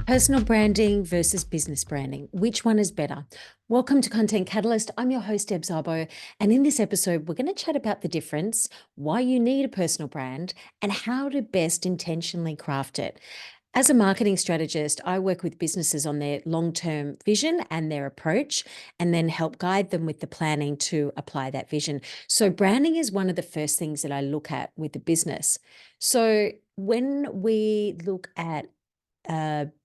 Personal branding versus business branding. Which one is better? Welcome to Content Catalyst. I'm your host, Deb Szabo. And in this episode, we're going to chat about the difference, why you need a personal brand, and how to best intentionally craft it. As a marketing strategist, I work with businesses on their long-term vision and their approach, and then help guide them with the planning to apply that vision. So branding is one of the first things that I look at with the business. So when we look at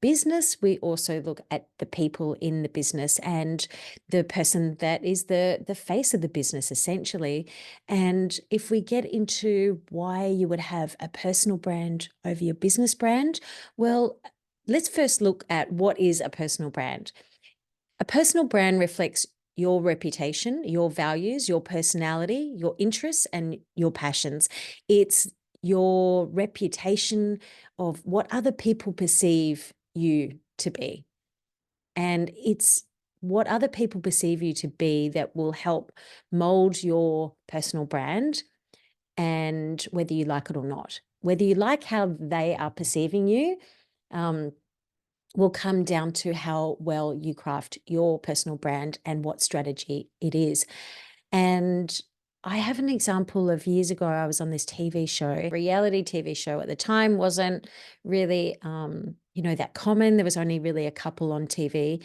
business, we also look at the people in the business and the person that is the face of the business, essentially. And if we get into why you would have a personal brand over your business brand, well, let's first look at what is a personal brand. A personal brand reflects your reputation, your values, your personality, your interests, and your passions. It's your reputation of what other people perceive you to be. And it's what other people perceive you to be that will help mold your personal brand, and whether you like it or not. Whether you like how they are perceiving you, um, will come down to how well you craft your personal brand and what strategy it is. And I have an example of years ago, I was on this TV show, reality TV show at the time wasn't really, that common. There was only really a couple on TV.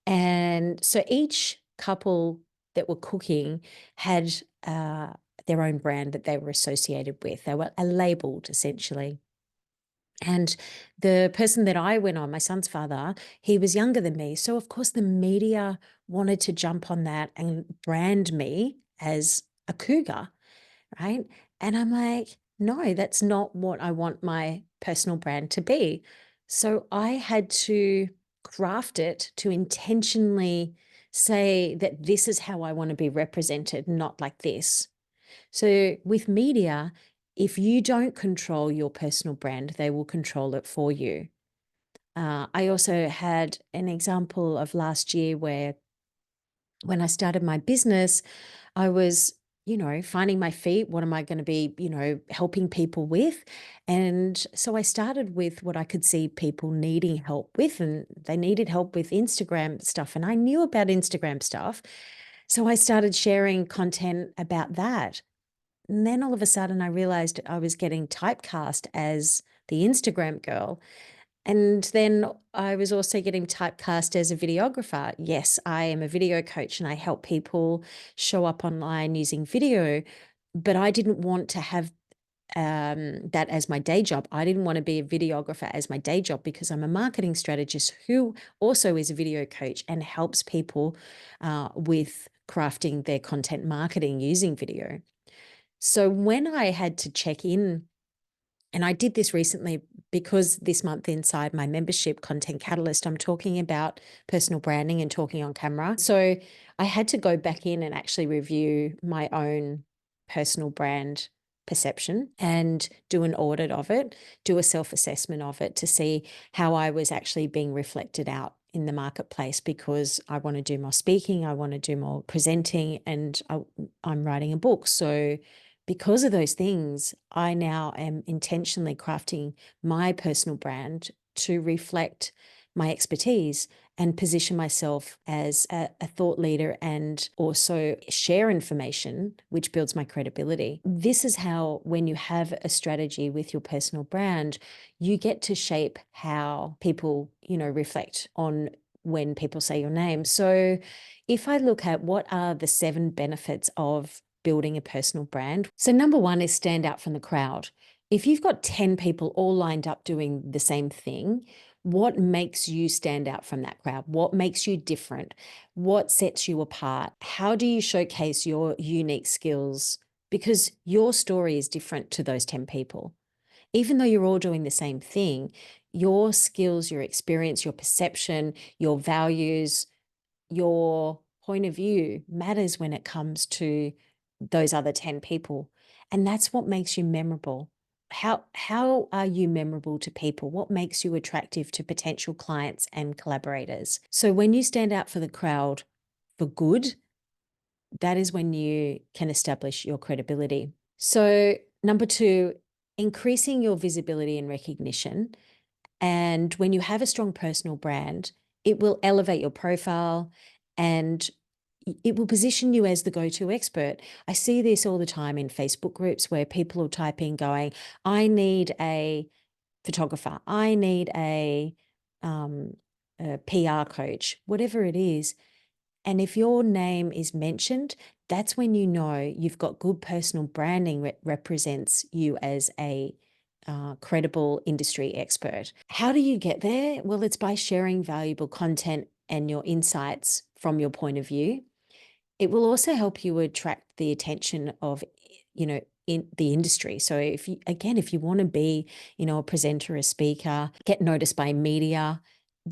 And so each couple that were cooking had their own brand that they were associated with. They were labeled essentially. And the person that I went on, my son's father, he was younger than me. So, of course, the media wanted to jump on that and brand me as a cougar, right? And I'm like, no, that's not what I want my personal brand to be. So I had to craft it to intentionally say that this is how I want to be represented, not like this. So with media, if you don't control your personal brand, they will control it for you. I also had an example of last year where when I started my business, I was, finding my feet. What am I going to be, helping people with? And so I started with what I could see people needing help with, and they needed help with Instagram stuff. And I knew about Instagram stuff. So I started sharing content about that. And then all of a sudden, I realized I was getting typecast as the Instagram girl. And then I was also getting typecast as a videographer. Yes, I am a video coach and I help people show up online using video, but I didn't want to have that as my day job. I didn't want to be a videographer as my day job because I'm a marketing strategist who also is a video coach and helps people with crafting their content marketing using video. So when I had to check in, and I did this recently because this month inside my membership Content Catalyst, I'm talking about personal branding and talking on camera. So I had to go back in and actually review my own personal brand perception and do an audit of it, do a self-assessment of it to see how I was actually being reflected out in the marketplace, because I want to do more speaking, I want to do more presenting, and I'm writing a book. So because of those things, I now am intentionally crafting my personal brand to reflect my expertise and position myself as a thought leader and also share information, which builds my credibility. This is how, when you have a strategy with your personal brand, you get to shape how people, reflect on when people say your name. So if I look at what are the 7 benefits of building a personal brand. So number 1 is stand out from the crowd. If you've got 10 people all lined up doing the same thing, what makes you stand out from that crowd? What makes you different? What sets you apart? How do you showcase your unique skills? Because your story is different to those 10 people. Even though you're all doing the same thing, your skills, your experience, your perception, your values, your point of view matters when it comes to those other 10 people. And that's what makes you memorable. How are you memorable to people? What makes you attractive to potential clients and collaborators? So when you stand out for the crowd for good, that is when you can establish your credibility. So number 2, increasing your visibility and recognition. And when you have a strong personal brand, it will elevate your profile and it will position you as the go-to expert. I see this all the time in Facebook groups where people will type in going, I need a photographer, I need um, a PR coach, whatever it is. And if your name is mentioned, that's when you know you've got good personal branding represents you as a credible industry expert. How do you get there? Well, it's by sharing valuable content and your insights from your point of view. It will also help you attract the attention of, in the industry. So if you want to be, a presenter, a speaker, get noticed by media,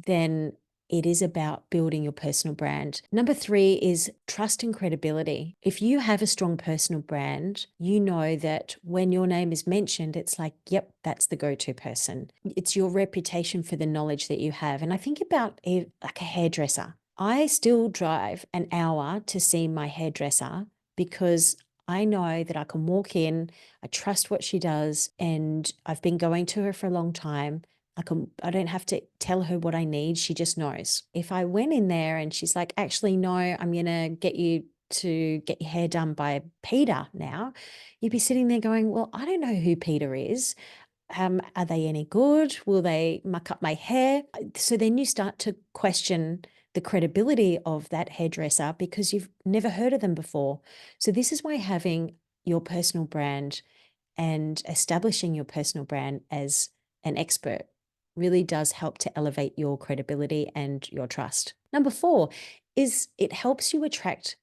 then it is about building your personal brand. Number 3 is trust and credibility. If you have a strong personal brand, you know that when your name is mentioned, it's like, yep, that's the go-to person. It's your reputation for the knowledge that you have. And I think about it like a hairdresser. I still drive an hour to see my hairdresser because I know that I can walk in, I trust what she does, and I've been going to her for a long time. I don't have to tell her what I need. She just knows. If I went in there and she's like, actually, no, I'm going to get you to get your hair done by Peter now, you'd be sitting there going, well, I don't know who Peter is. Are they any good? Will they muck up my hair? So then you start to question the credibility of that hairdresser because you've never heard of them before. So this is why having your personal brand and establishing your personal brand as an expert really does help to elevate your credibility and your trust. Number 4 is it helps you attract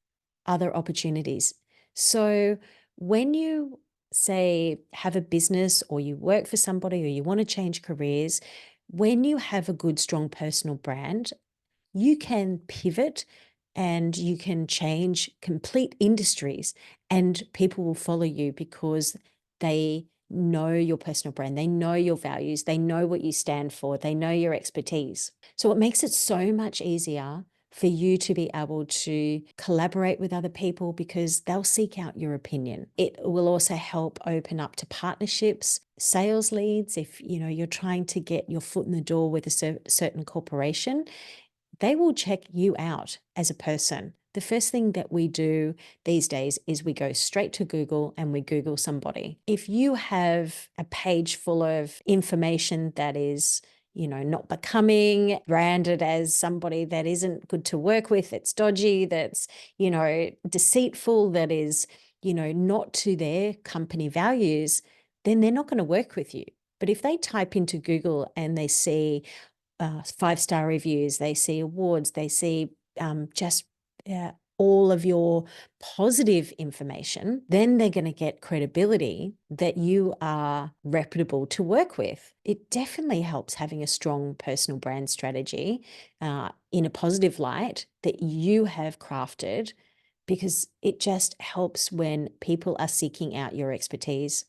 other opportunities. So when you say have a business or you work for somebody or you want to change careers, when you have a good, strong personal brand, you can pivot and you can change complete industries and people will follow you because they know your personal brand, they know your values, they know what you stand for, they know your expertise. So it makes it so much easier for you to be able to collaborate with other people because they'll seek out your opinion. It will also help open up to partnerships, sales leads. If you're trying to get your foot in the door with a certain corporation, they will check you out as a person. The first thing that we do these days is we go straight to Google and we Google somebody. If you have a page full of information that is, not becoming, branded as somebody that isn't good to work with, it's dodgy, that's, deceitful, that is, not to their company values, then they're not going to work with you. But if they type into Google and they see 5-star reviews, they see awards, they see just all of your positive information, then they're going to get credibility that you are reputable to work with. It definitely helps having a strong personal brand strategy in a positive light that you have crafted, because it just helps when people are seeking out your expertise,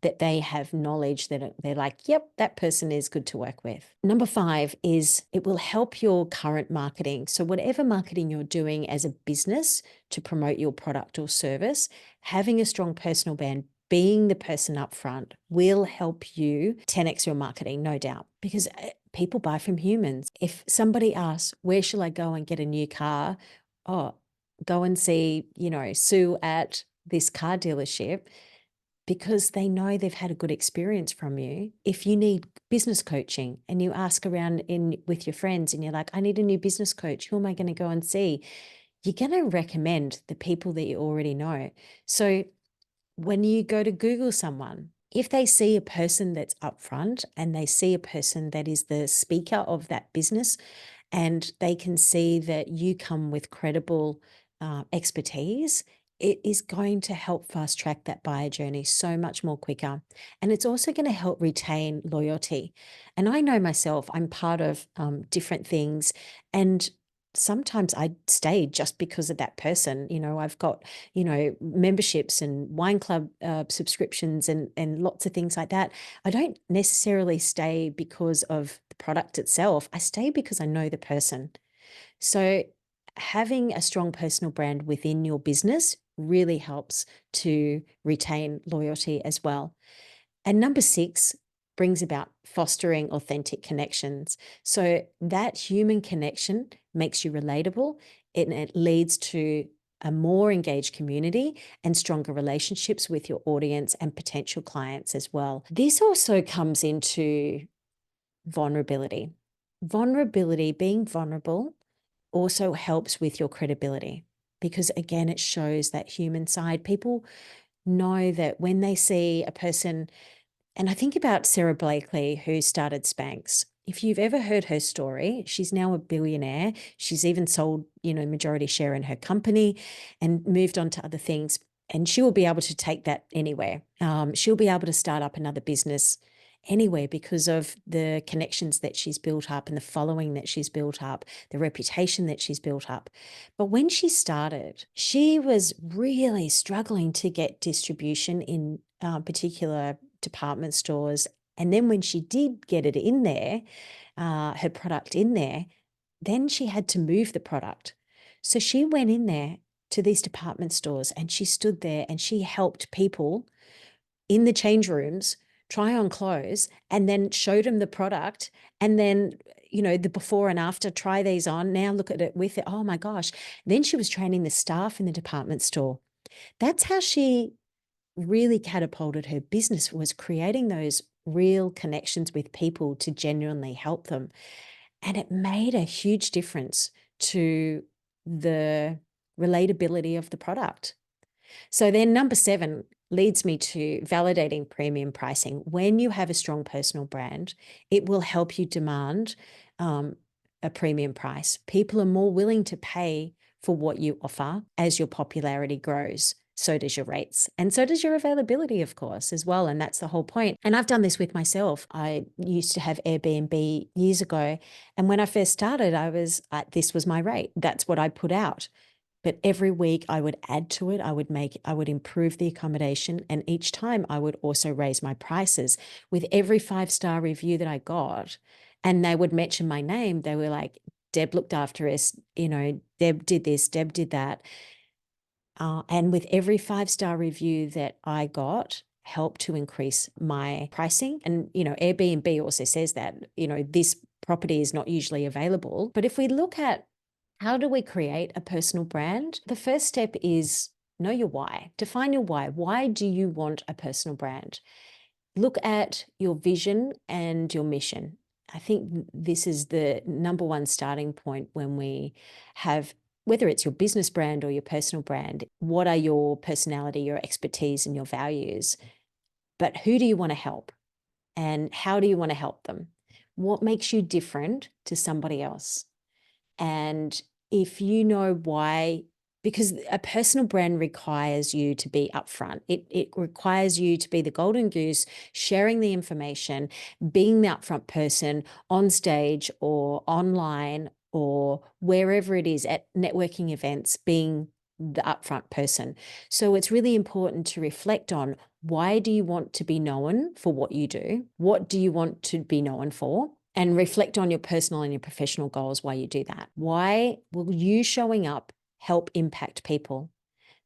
that they have knowledge that they're like, yep, that person is good to work with. Number 5 is it will help your current marketing. So whatever marketing you're doing as a business to promote your product or service, having a strong personal brand, being the person up front will help you 10x your marketing, no doubt, because people buy from humans. If somebody asks, where shall I go and get a new car? Oh, go and see, Sue at this car dealership, because they know they've had a good experience from you. If you need business coaching and you ask around with your friends and you're like, I need a new business coach, who am I going to go and see? You're going to recommend the people that you already know. So when you go to Google someone, if they see a person that's upfront and they see a person that is the speaker of that business, and they can see that you come with credible expertise, it is going to help fast track that buyer journey so much more quicker. And it's also going to help retain loyalty. And I know myself, I'm part of different things, and sometimes I stay just because of that person. I've got, memberships and wine club subscriptions and lots of things like that. I don't necessarily stay because of the product itself. I stay because I know the person. So having a strong personal brand within your business really helps to retain loyalty as well. And number 6, brings about fostering authentic connections. So that human connection makes you relatable, and it leads to a more engaged community and stronger relationships with your audience and potential clients as well. This also comes into vulnerability. Vulnerability, being vulnerable, also helps with your credibility because, again, it shows that human side. People know that when they see a person, and I think about Sarah Blakely, who started Spanx. If you've ever heard her story, she's now a billionaire. She's even sold, majority share in her company and moved on to other things. And she will be able to take that anywhere. She'll be able to start up another business anywhere because of the connections that she's built up and the following that she's built up, the reputation that she's built up. But when she started, she was really struggling to get distribution in particular department stores. And then when she did get it in there, her product in there, then she had to move the product. So she went in there to these department stores and she stood there and she helped people in the change rooms try on clothes and then showed them the product. And then, the before and after, try these on. Now look at it with it. Oh my gosh. Then she was training the staff in the department store. That's how she really catapulted her business, was creating those real connections with people to genuinely help them. And it made a huge difference to the relatability of the product. So then number 7 leads me to validating premium pricing. When you have a strong personal brand, it will help you demand a premium price. People are more willing to pay for what you offer as your popularity grows. So does your rates, and so does your availability, of course, as well. And that's the whole point. And I've done this with myself. I used to have Airbnb years ago. And when I first started, this was my rate. That's what I put out. But every week I would add to it. I would improve the accommodation. And each time I would also raise my prices. With every 5-star review that I got, and they would mention my name, they were like, Deb looked after us, Deb did this, Deb did that. And with every 5-star review that I got, helped to increase my pricing. And, Airbnb also says that, this property is not usually available. But if we look at how do we create a personal brand, the first step is know your why. Define your why. Why do you want a personal brand? Look at your vision and your mission. I think this is the number one starting point when we have, whether it's your business brand or your personal brand, what are your personality, your expertise, and your values? But who do you want to help? And how do you want to help them? What makes you different to somebody else? And if you know why, because a personal brand requires you to be upfront. It requires you to be the golden goose, sharing the information, being the upfront person on stage or online or wherever it is at networking events, being the upfront person. So it's really important to reflect on, why do you want to be known for what you do? What do you want to be known for? And reflect on your personal and your professional goals while you do that. Why will you showing up help impact people?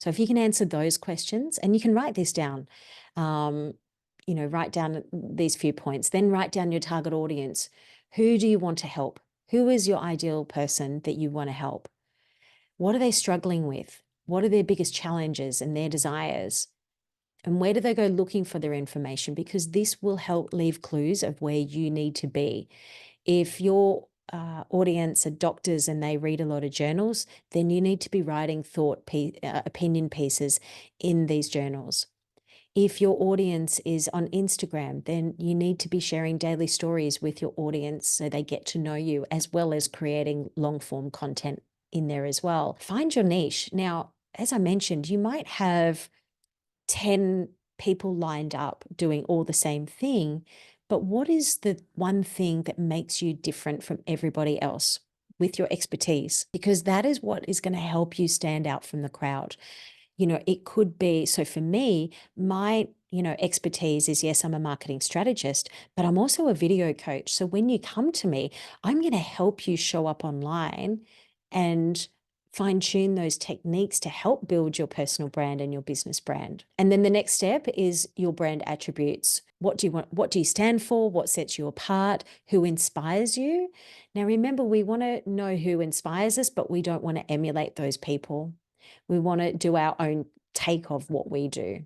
So if you can answer those questions, and you can write this down, write down these few points, then write down your target audience. Who do you want to help? Who is your ideal person that you want to help? What are they struggling with? What are their biggest challenges and their desires? And where do they go looking for their information? Because this will help leave clues of where you need to be. If your audience are doctors and they read a lot of journals, then you need to be writing opinion pieces in these journals. If your audience is on Instagram, then you need to be sharing daily stories with your audience so they get to know you, as well as creating long form content in there as well. Find your niche. Now, as I mentioned, you might have 10 people lined up doing all the same thing, but what is the one thing that makes you different from everybody else with your expertise? Because that is what is going to help you stand out from the crowd. It could be, so for me, my expertise is, yes, I'm a marketing strategist, but I'm also a video coach. So when you come to me, I'm going to help you show up online and fine tune those techniques to help build your personal brand and your business brand. And then the next step is your brand attributes. What do you want? What do you stand for? What sets you apart? Who inspires you? Now, remember, we want to know who inspires us, but we don't want to emulate those people. We want to do our own take of what we do.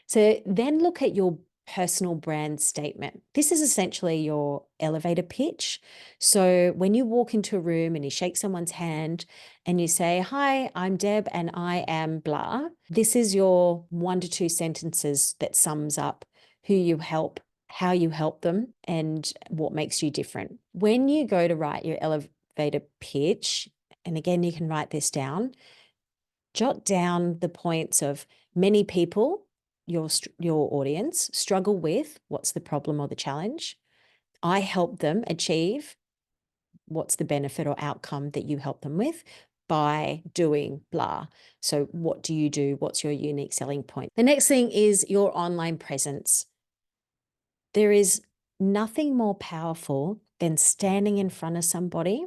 So then look at your personal brand statement. This is essentially your elevator pitch. So when you walk into a room and you shake someone's hand and you say, "Hi, I'm Deb and I am blah," this is your 1 to 2 sentences that sums up who you help, how you help them, and what makes you different. When you go to write your elevator pitch, and again, you can write this down, jot down the points of many people, your audience, struggle with what's the problem or the challenge. I help them achieve what's the benefit or outcome that you help them with by doing blah. So what do you do? What's your unique selling point? The next thing is your online presence. There is nothing more powerful than standing in front of somebody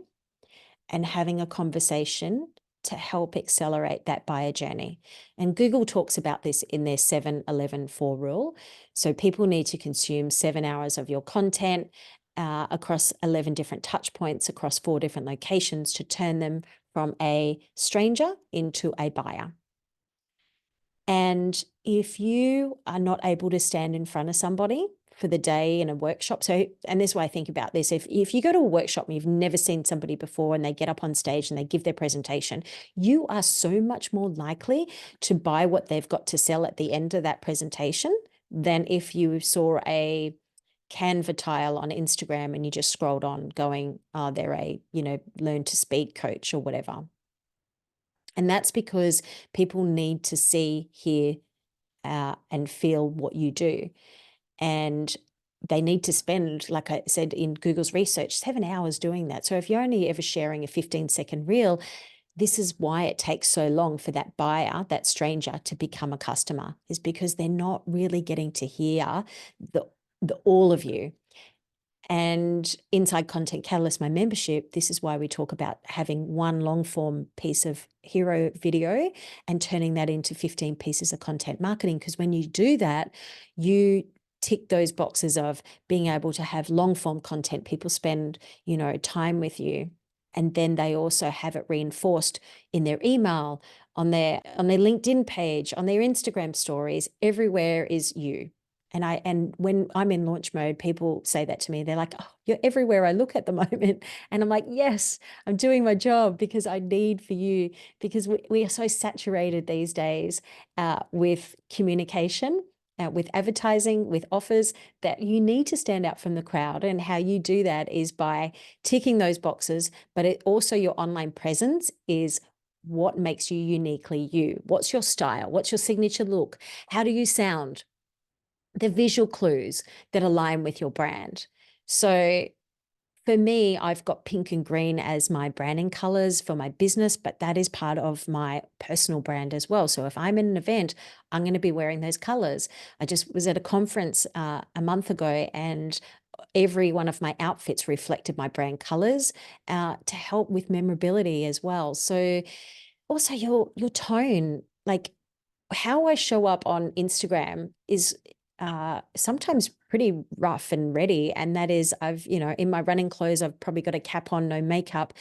and having a conversation to help accelerate that buyer journey. And Google talks about this in their 7-11-4 rule. So people need to consume 7 hours of your content across 11 different touch points across 4 different locations to turn them from a stranger into a buyer. And if you are not able to stand in front of somebody for the day in a workshop, and this is why I think about this, if you go to a workshop and you've never seen somebody before and they get up on stage and they give their presentation, you are so much more likely to buy what they've got to sell at the end of that presentation than if you saw a Canva tile on Instagram and you just scrolled on going, oh, they're a, learn to speak coach or whatever. And that's because people need to see, hear, and feel what you do. And they need to spend, like I said in Google's research, 7 hours doing that. So if you're only ever sharing a 15-second reel, this is why it takes so long for that buyer, that stranger, to become a customer, is because they're not really getting to hear the all of you. And inside Content Catalyst, my membership, this is why we talk about having one long form piece of hero video and turning that into 15 pieces of content marketing. Because when you do that, you tick those boxes of being able to have long form content. People spend, time with you. And then they also have it reinforced in their email, on their LinkedIn page, on their Instagram stories. Everywhere is you. And when I'm in launch mode, people say that to me. They're like, "Oh, you're everywhere I look at the moment." And I'm like, yes, I'm doing my job because I need for you, because we are so saturated these days with communication, with advertising, with offers, that you need to stand out from the crowd. And how you do that is by ticking those boxes, but it also, your online presence is what makes you uniquely you. What's your style? What's your signature look? How do you sound? The visual clues that align with your brand. So for me, I've got pink and green as my branding colors for my business, but that is part of my personal brand as well. So if I'm in an event, I'm going to be wearing those colors. I just was at a conference a month ago, and every one of my outfits reflected my brand colors to help with memorability as well. So also your tone, like how I show up on Instagram is sometimes pretty rough and ready. And that is, I've, in my running clothes, I've probably got a cap on, no makeup,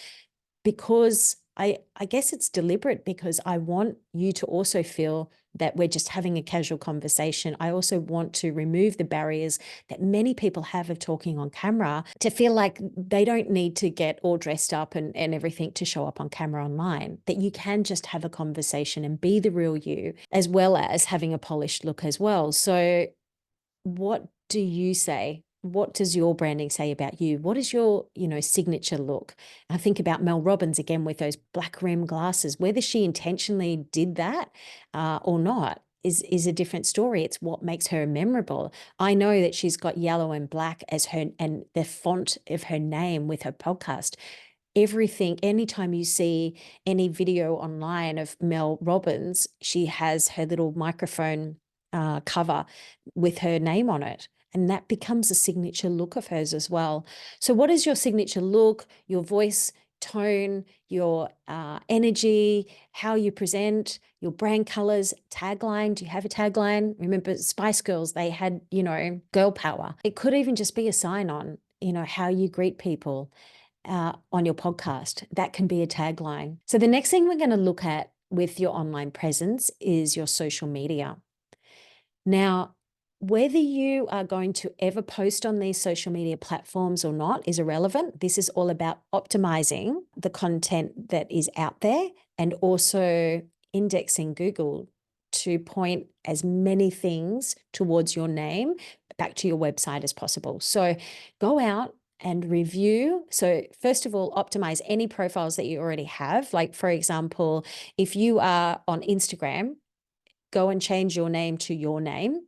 because I guess it's deliberate, because I want you to also feel that we're just having a casual conversation. I also want to remove the barriers that many people have of talking on camera, to feel like they don't need to get all dressed up and everything to show up on camera online, that you can just have a conversation and be the real you, as well as having a polished look as well. So what do you say? What does your branding say about you? What is your, signature look? I think about Mel Robbins again with those black rim glasses. Whether she intentionally did that or not is a different story. It's what makes her memorable. I know that she's got yellow and black as her, and the font of her name with her podcast. Everything, anytime you see any video online of Mel Robbins, she has her little microphone cover with her name on it. And that becomes a signature look of hers as well. So what is your signature look, your voice, tone, your energy, how you present, your brand colors, tagline. Do you have a tagline? Remember Spice Girls, they had, girl power. It could even just be a sign on, how you greet people on your podcast. That can be a tagline. So the next thing we're going to look at with your online presence is your social media. Now, whether you are going to ever post on these social media platforms or not is irrelevant. This is all about optimizing the content that is out there and also indexing Google to point as many things towards your name back to your website as possible. So go out and review. So first of all, optimize any profiles that you already have. Like, for example, if you are on Instagram, go and change your name to your name.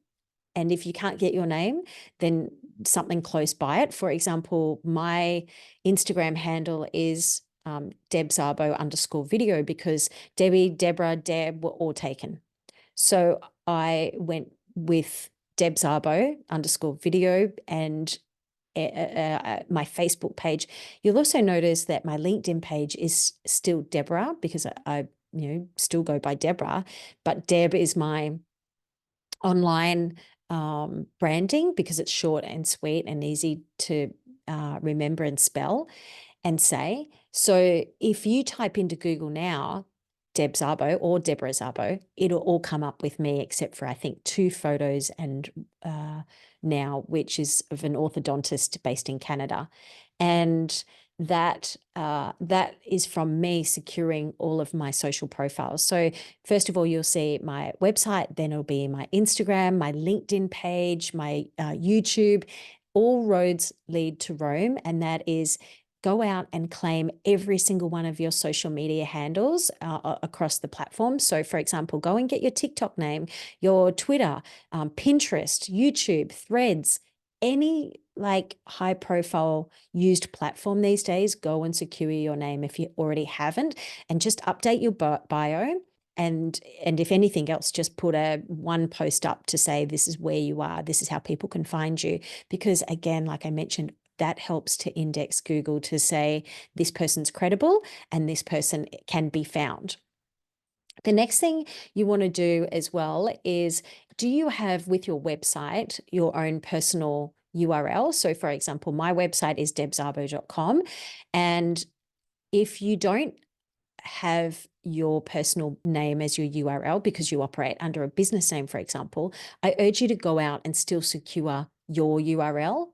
And if you can't get your name, then something close by it. For example, my Instagram handle is _Deb_video because Debbie, Deborah, Deb were all taken. So I went with Deb Szabo _video and my Facebook page. You'll also notice that my LinkedIn page is still Deborah because I still go by Deborah, but Deb is my online branding because it's short and sweet and easy to remember and spell and say. So if you type into Google now, Deb Szabo or Deborah Szabo, it'll all come up with me except for I think 2 photos and now, which is of an orthodontist based in Canada. And that is from me securing all of my social profiles. So first of all, you'll see my website, then it'll be my Instagram, my LinkedIn page, my YouTube. All roads lead to Rome, and that is go out and claim every single one of your social media handles across the platform. So for example, go and get your TikTok name, your Twitter, Pinterest, YouTube, Threads, any like high profile used platform these days, go and secure your name if you already haven't, and just update your bio. And if anything else, just put one post up to say, this is where you are, this is how people can find you. Because again, like I mentioned, that helps to index Google to say this person's credible and this person can be found. The next thing you want to do as well is, do you have with your website your own personal URL? So for example, my website is debszabo.com. And if you don't have your personal name as your URL because you operate under a business name, for example, I urge you to go out and still secure your URL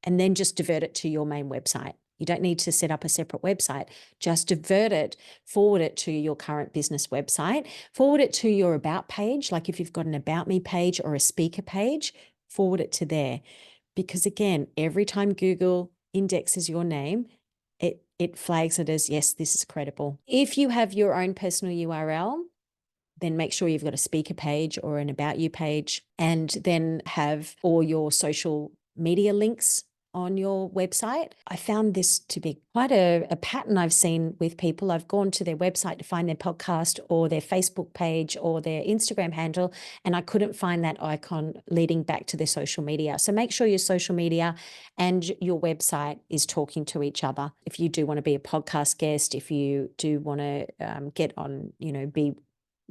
and then just divert it to your main website. You don't need to set up a separate website. Just divert it, forward it to your current business website, forward it to your about page. Like if you've got an about me page or a speaker page, forward it to there. Because again, every time Google indexes your name, it flags it as, yes, this is credible. If you have your own personal URL, then make sure you've got a speaker page or an about you page, and then have all your social media links on your website. I found this to be quite a pattern I've seen with people. I've gone to their website to find their podcast or their Facebook page or their Instagram handle, and I couldn't find that icon leading back to their social media. So make sure your social media and your website is talking to each other. If you do want to be a podcast guest, if you do want to get on, be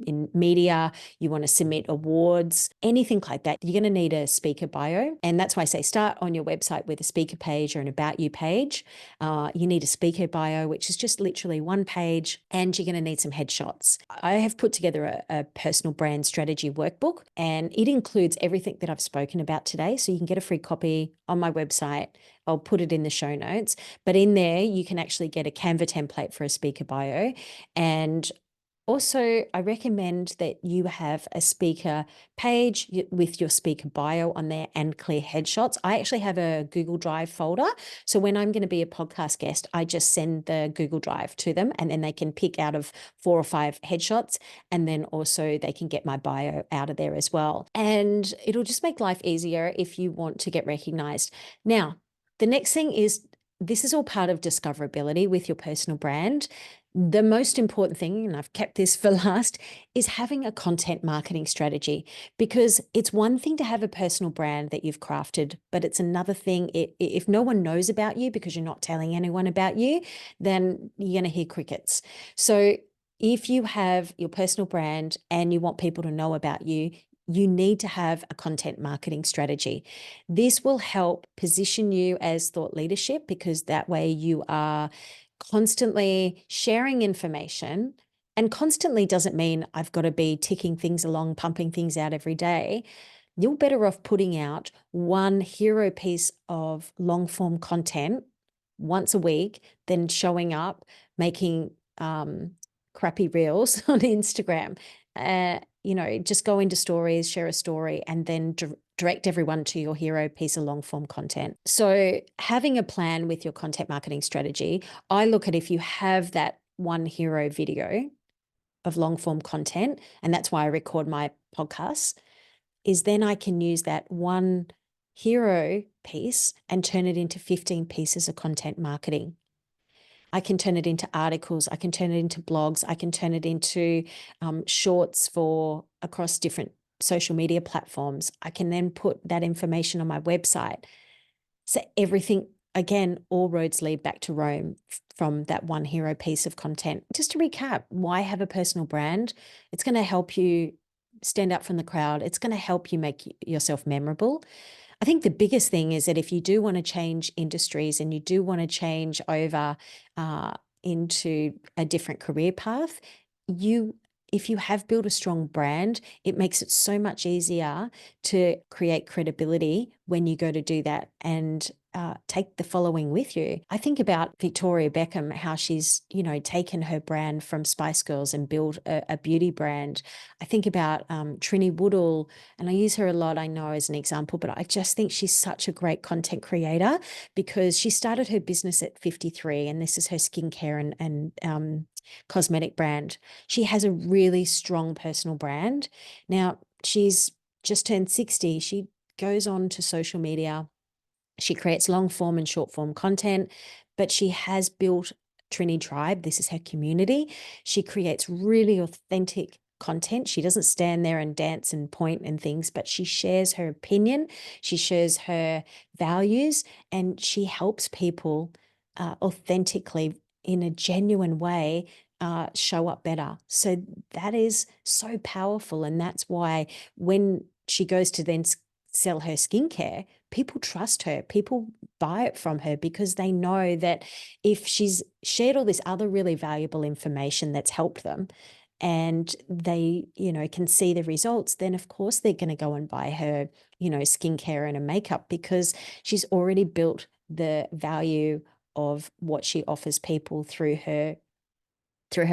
in media, you want to submit awards, anything like that, you're going to need a speaker bio. And that's why I say start on your website with a speaker page or an about you page. You need a speaker bio, which is just literally one page, and you're going to need some headshots. I have put together a personal brand strategy workbook, and it includes everything that I've spoken about today. So you can get a free copy on my website. I'll put it in the show notes, but in there you can actually get a Canva template for a speaker bio. And also, I recommend that you have a speaker page with your speaker bio on there and clear headshots. I actually have a Google Drive folder. So when I'm going to be a podcast guest, I just send the Google Drive to them, and then they can pick out of 4 or 5 headshots. And then also they can get my bio out of there as well. And it'll just make life easier if you want to get recognized. Now, the next thing is, this is all part of discoverability with your personal brand. The most important thing, and I've kept this for last, is having a content marketing strategy, because it's one thing to have a personal brand that you've crafted, but it's another thing if no one knows about you because you're not telling anyone about you, then you're going to hear crickets. So if you have your personal brand and you want people to know about you, you need to have a content marketing strategy. This will help position you as thought leadership, because that way you are constantly sharing information. And constantly doesn't mean I've got to be ticking things along, pumping things out every day. You're better off putting out one hero piece of long form content once a week than showing up making crappy reels on Instagram. Just go into stories, share a story, and then direct everyone to your hero piece of long form content. So having a plan with your content marketing strategy, I look at if you have that one hero video of long form content, and that's why I record my podcasts, is then I can use that one hero piece and turn it into 15 pieces of content marketing. I can turn it into articles. I can turn it into blogs. I can turn it into shorts for across different social media platforms. I can then put that information on my website. So everything, again, all roads lead back to Rome from that one hero piece of content. Just to recap, why have a personal brand? It's going to help you stand out from the crowd. It's going to help you make yourself memorable. I think the biggest thing is that if you do want to change industries and you do want to change over into a different career path, if you have built a strong brand, it makes it so much easier to create credibility when you go to do that and take the following with you. I think about Victoria Beckham, how she's, taken her brand from Spice Girls and built a beauty brand. I think about Trinny Woodall, and I use her a lot, I know, as an example, but I just think she's such a great content creator because she started her business at 53, and this is her skincare and cosmetic brand. She has a really strong personal brand. Now, she's just turned 60. She goes on to social media. She creates long form and short form content, but she has built Trini Tribe. This is her community. She creates really authentic content. She doesn't stand there and dance and point and things, but she shares her opinion. She shares her values, and she helps people authentically, in a genuine way, show up better. So that is so powerful. And that's why when she goes to then sell her skincare, people trust her. People buy it from her because they know that if she's shared all this other really valuable information that's helped them, and they, can see the results, then of course they're going to go and buy her, skincare and a makeup, because she's already built the value of what she offers people through her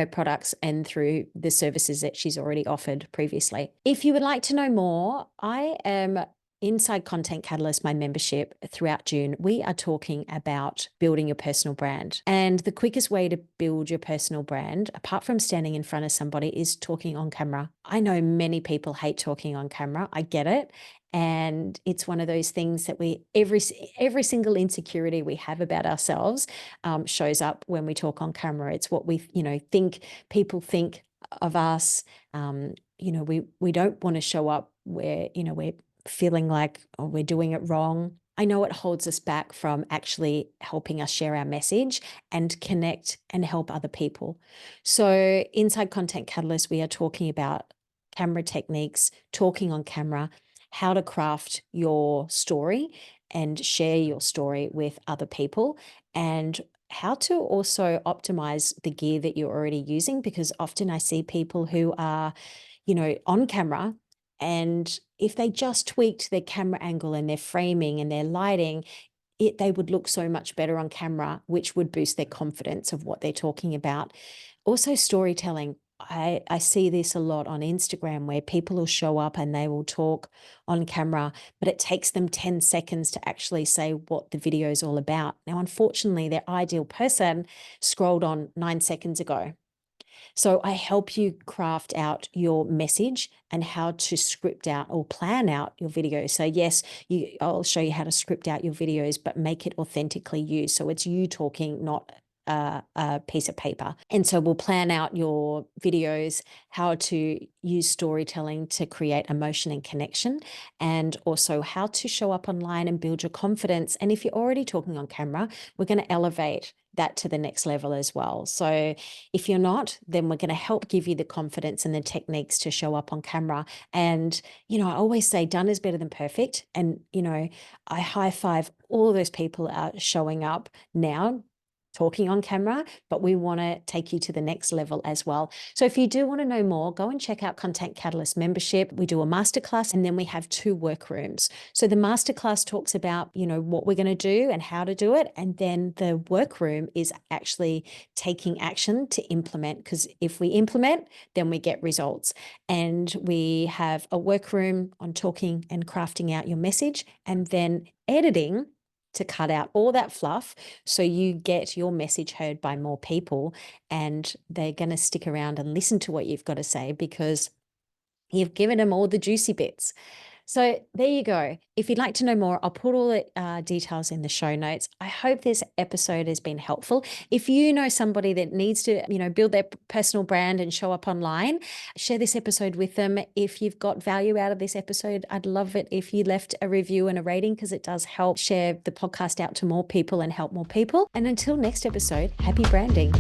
products and through the services that she's already offered previously. If you would like to know more, I am inside Content Catalyst, my membership. Throughout June, we are talking about building your personal brand. And the quickest way to build your personal brand, apart from standing in front of somebody, is talking on camera. I know many people hate talking on camera. I get it. And it's one of those things that every single insecurity we have about ourselves shows up when we talk on camera. It's what we, think people think of us. We don't want to show up where, we're feeling like, oh, we're doing it wrong. I know it holds us back from actually helping us share our message and connect and help other people. So inside Content Catalyst, we are talking about camera techniques, talking on camera, how to craft your story and share your story with other people, and how to also optimize the gear that you're already using, because often I see people who are, on camera, and if they just tweaked their camera angle and their framing and their lighting, they would look so much better on camera, which would boost their confidence of what they're talking about. Also, storytelling. I see this a lot on Instagram, where people will show up and they will talk on camera, but it takes them 10 seconds to actually say what the video is all about. Now, unfortunately, their ideal person scrolled on 9 seconds ago. So I help you craft out your message and how to script out or plan out your video. So yes, I'll show you how to script out your videos, but make it authentically you. So it's you talking, not a piece of paper. And so we'll plan out your videos, how to use storytelling to create emotion and connection, and also how to show up online and build your confidence. And if you're already talking on camera, we're going to elevate that to the next level as well. So if you're not, then we're going to help give you the confidence and the techniques to show up on camera. And, I always say done is better than perfect. And, I high five all those people out showing up now, talking on camera, but we want to take you to the next level as well. So if you do want to know more, go and check out Content Catalyst membership. We do a masterclass, and then we have 2 workrooms. So the masterclass talks about, what we're going to do and how to do it. And then the workroom is actually taking action to implement, because if we implement, then we get results. And we have a workroom on talking and crafting out your message, and then editing to cut out all that fluff so you get your message heard by more people, and they're going to stick around and listen to what you've got to say because you've given them all the juicy bits. So there you go. If you'd like to know more, I'll put all the details in the show notes. I hope this episode has been helpful. If you know somebody that needs to, build their personal brand and show up online, share this episode with them. If you've got value out of this episode, I'd love it if you left a review and a rating, because it does help share the podcast out to more people and help more people. And until next episode, happy branding.